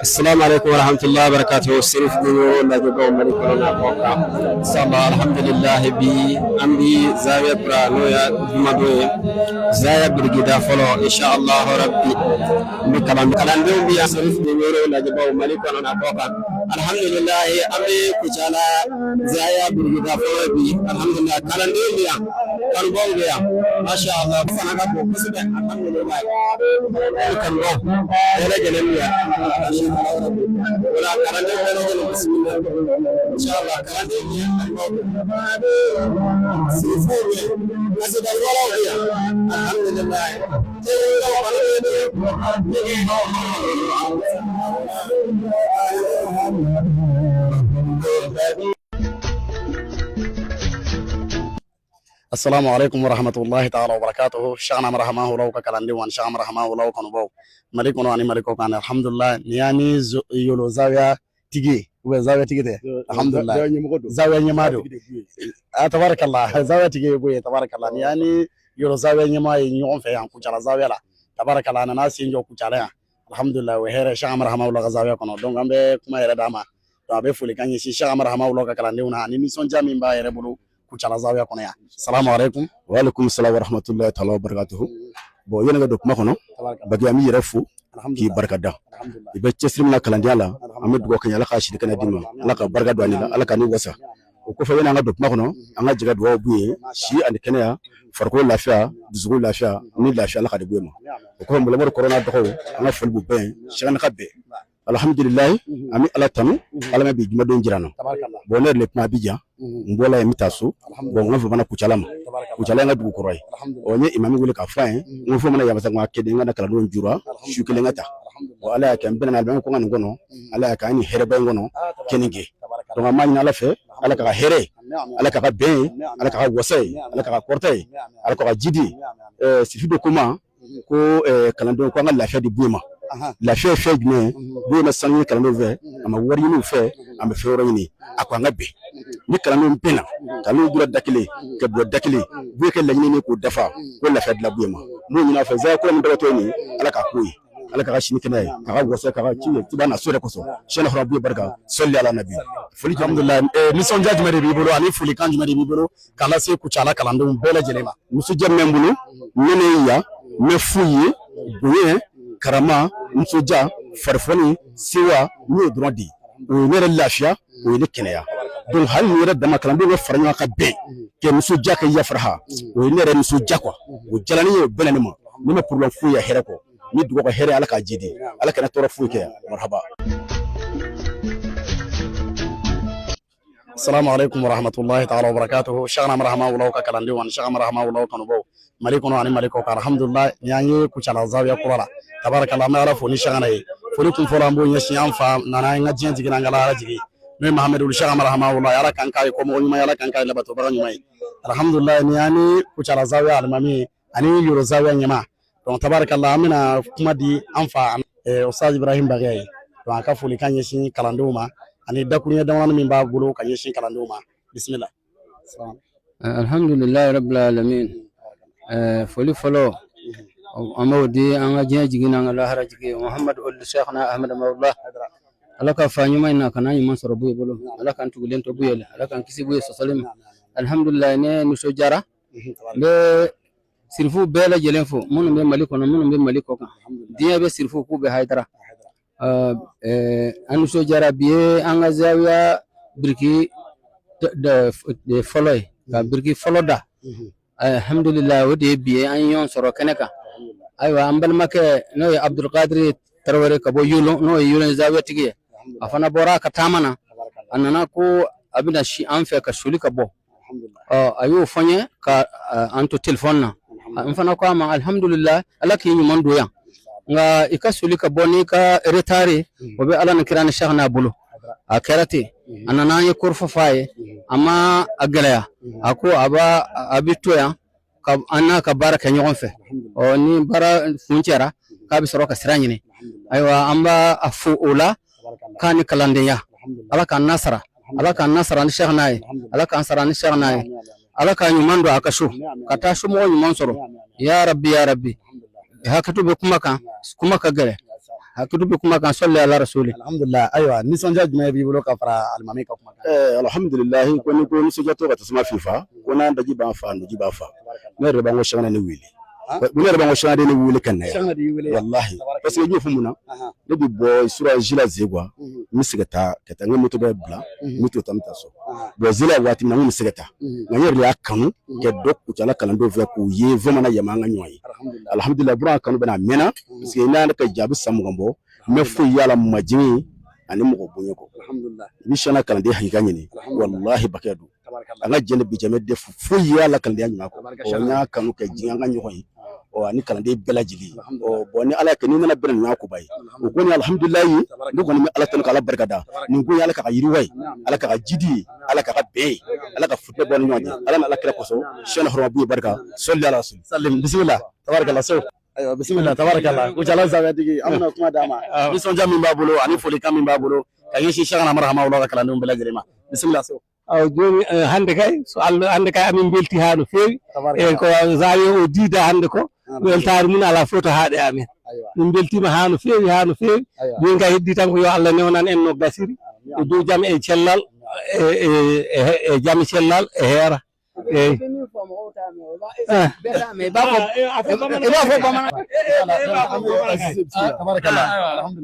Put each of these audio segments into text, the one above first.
السلام عليكم ورحمة الله وبركاته. سيف نيو نجوكو ملكونا بوكا. صلى الحمد لله بي أمبي زاوية برانويا دمدوي زاوية برجدا فلو إن شاء الله ربي. بكلام ديو بي سيف نيو نجوكو ملكونا بوكا. الحمد لله أمبي كجالا زاوية برجدا فلو بي الحمد لله كلام ديو بي كان بون بي ما شاء الله فانا كبو كسبه الحمد لله كان بون ولا جنبيا ولا كلام ديو بسم الله إن شاء الله كلام ديو سيفوي نسيب الولا ويا الحمد لله السلام عليكم ورحمة الله تعالى وبركاته. شأن مرحمه الله كلاندي وان شأن مرحمه الله كنبو ملكنا أني ملكو كان الحمد لله نياني يلو زاوية تيجي وزاوية تيجي ده الحمد لله زاوية نيمادو تبارك الله زاوية تيجي بوي تبارك الله نياني يلو زاوية نيما ينيون في عن كوشلا زاوية لا تبارك الله أنا ناس ينجو كوشلا الحمد لله وهير شأن مرحمه الله زاوية كنو دون عم كما يرداما تابع فولي كان يشي شأن مرحمه الله كلاندي ونهاني نيسون جامين با يربلو kuchala zawiya kono ya. Assalamu alaikum. Wa alaikum assalam wa rahmatullahi ta'ala wa barakatuhu. Bo yene ga dokuma kono bagi ami yerefu ki barkada ibe chesrim na kalandiala amid go kanya la khashi kana dinno ala ka barkado anila ala ka ni wasa ko fa yene ga dokuma kono anga jiga do buye shi and kenya farko lafiya duzugo lafiya ni lafiya ala ka de buye mo ko mo lamor corona do anga fulbu ben shi kan kabbe alhamdulillah ami ala tanu ala ma bi juma don jirano bo ne le ma bija mbola ya mitasu bo ngafu bana kuchalama nga dugu koroy onye imami wule ka fa ngofo mana ya basanga kede ngana kala don jura shukile ngata o ala ya kan bena alban ko ngani ngono ala ya kan herebe ngono keninge donc amani ala fe ala ka here ala ka be ala ka wasay ala ka kortay ala ka jidi sifi do kuma ko kalando ko ngala lafiya di buema lafiya fe gme buema sanni kalando ve ama wari ni fe ama fe wori ni akwa ngabe ni kalando mpena kalando dura dakile ke bo dakile bu ke lagni ni ko dafa ko lafiya di la buema mo ni na fe za ko mi dawato ni ala ka koyi ala ka shini kenay ka wasa ka ci tibana sore ko so shela rabbi barka salli ala nabi fuli alhamdulillah ni son jaji mari bibolo ani fuli kanji mari bibolo kala se ku chala kalando bela jelema musu jemme mbulu nene ya me fuyi buye karama musuja farfani siwa ni drodi o ne lafiya o ne kenaya donc hal ni rada makalando no farnya ka be ke musuja ka ya farha o ne re musuja kwa o jalani yo benani mo ni me problem fuya here ko ni dugo ko here ala ka jidi ala kana toro fuya ke marhaba. السلام عليكم ورحمة الله تعالى وبركاته. شأن مرحمه الله كلاندي وان شأن مرحمه الله كنبو ملكنا أني ملكو كان الحمد لله نياني كوشلا زاوية كولا تبارك الله ما يعرف وني شأن أي فلكم فلامبو يشيان فام نانا ينجين تيجي نعلا تيجي من محمد ولي شأن مرحمه الله يلا كان كاي كم أول ما يلا كان كاي لبتو براني ماي الحمد لله نياني كوشلا زاوية المامي أني يورو زاوية نيما donc تبارك الله أمنا كم دي أنفع أستاذ إبراهيم بغاي donc كفولي كان يشين كلاندوما ani dakunya dawana min ba gulo kan yeshin kalando ma bismillah. Alhamdulillah rabbil alamin foli folo amawdi anga jigina anga lahara jigi muhammad ul sheikhna ahmad mawllah alaka fanyu mai na kanani man soro buye bolo alaka antugulen to buye alaka kisi buye salim alhamdulillah ne nuso jara be sirfu bela jelenfo mun be maliko na mun be maliko kan diya be sirfu ku be haydara anu so jara biye anga zawiya birki de foloy ka birki foloda alhamdulillah wodi biye an yon soro keneka aywa ambal make no abdul qadir tarware kabo yulo no yulo zawiya tigiye afana bora ka tamana anana ko abina shi an fe ka shuli kabo ayu fonye ka anto telefon na amfana ko ama alhamdulillah alaki nyuman doyan nga ikasuli ka boni ka retare obe ala na kirana shahna bulu akarate anana ye kurfa faye ama agalaya ako aba abitoya ka anna ka baraka nyon fe o ni bara funchera ka bi soroka siranyine aywa amba afu ula kan kalande ya ala kan nasara ni shahna ala kan nasara ni shahna ala kan nyumando akashu katashu mo nyuman soro ya rabbi hakatu be kuma ka gare hakkutu be kuma kan salli ala rasuli. alhamdulillah ayiwa nisɔndiya jumɛn b'i bolo ka fara alimami ka kuma kan. alhamdulillah ko ni ko nisɔndiya ka tasuma fifa ko n'an daji b'an fa nuji b'a fa ne yɛrɛ b'an ko sangana ne wele ne yɛrɛ b'an ko sangana ne wele ka na yan wallahi parce que n y'o fɔ mun na ne bɛ bɔ sura zila zegwa n bɛ se ka taa n ka moto bɛ bila moto ta n bɛ taa so bon zila waati min na n kun bɛ se ka taa nka n yɛrɛ de y'a kanu kɛ dɔ kucala kalandenw fɛ k'u ye vamana yɛlɛma an ka ɲɔgɔn ye alhamdulillah buran kanu bɛna a mɛnna parce que n'an ka jaabi san mugan bɔ n bɛ foyi yala majigin ani mɔgɔ bonya kɔ i bɛ sɔnna kalanden hakilika ɲini wallahi bakɛ don an ka jɛn bi jɛmɛ de foyi yala kalandenya ɲuman kɔ n y'a kanu kɛ diɲɛ an ka ɲɔgɔn ye ani kalanden bɛɛ lajɛlen bon ni ala kɛ ni nana bɛn ɲuman ko ba ye o ko ni alhamdulillah ne kɔni bɛ ala tanu ka ala barika da nin ko ye ala ka yiriwa ye ala ka jidi ye ala ka bɛn ye ala ka futɛ bɔ ni ɲɔgɔn cɛ ala ni ala kira kosɔn sɛnɛ hɔrɔnbu barika sɔli ala rasul salim bisimila tabarakala so ayiwa bisimila tabarakala kucala zabɛtigi an bɛna kuma d'a ma nisɔndiya min b'a bolo ani folikan min b'a bolo ka ɲɛsin Cheikhna Marhama wula ka kalandenw bɛɛ lajɛlen ma bisimila so joni hande kay so Allah hande kay amin belti ha no fewi e ko zawi o diida hande ko weltare mun ala foto haade amin min beltima ha no fewi min kay heddi tan ko yo Allah newnan en no basiri e do jam e cellal e jam cellal e heera e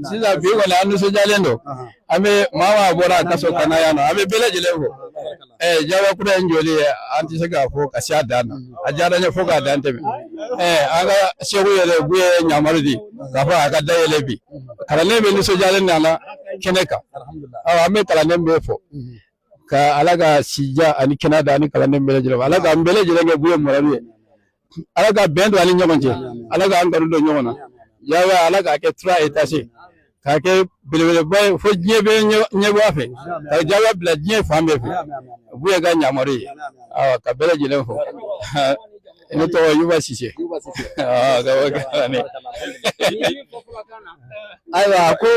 sisa bi wala andu so jalendo ame mawa bora kaso kana yano ame beleje lewo jawa kuda njoli anti sega fo kasya dana ajara nya fo ga dante be aga shegu yele buye nyamarudi gafa aga dayele bi kala ne be ni so jalendo ala keneka alhamdulillah ame kala ne be fo ka alaga sija ani Canada ani kala ne beleje lewo alaga beleje lenge buye morabi alaga bendo ani nyamonje alaga angaru do nyona yawa alaga ke tra etase ka ke belebele boy fo nyebe nyebe afe ka jawa bla nye fambe fe buye ga nyamori awa ka beleje lewo ene to yuba sise ga waga ne aywa ko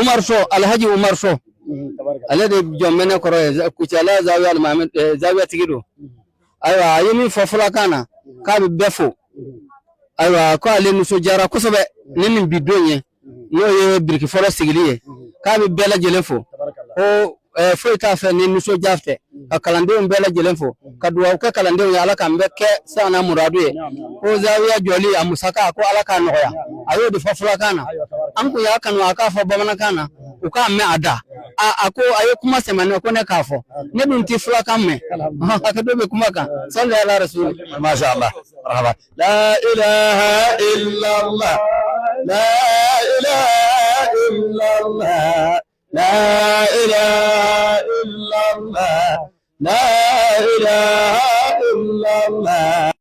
Umar So Alhaji Umar So alade jommene koro kucala zawiya almamin zawiya tigido aywa yimi fofula kana ka be befo aywa ko ale nuso jara kusobe ninin bidonye no ye birki foro sigiliye ka be bela jelenfo o fo ta fe ni nuso jafte ka kalande on bela jelenfo ka duwa ka kalande on ala kan be ke sana muradu ye o zawiya joli amusaka ko ala kan noya ayo de fofula kana an ko ya kanu aka fo bamana kana o ka me ada ako ayo kuma semane ko ne kafo ne dun ti fula kan me aka do be kuma kan sallallahu alaihi rasul masha Allah marhaba la ilaha illa Allah la ilaha illa Allah la ilaha illa Allah la ilaha illa Allah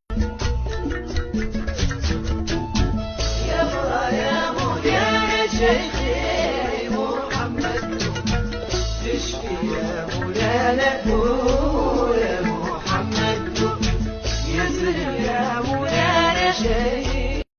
يا شيخي محمد تشفي يا مولانا يا محمد يسر يا مولانا شيخ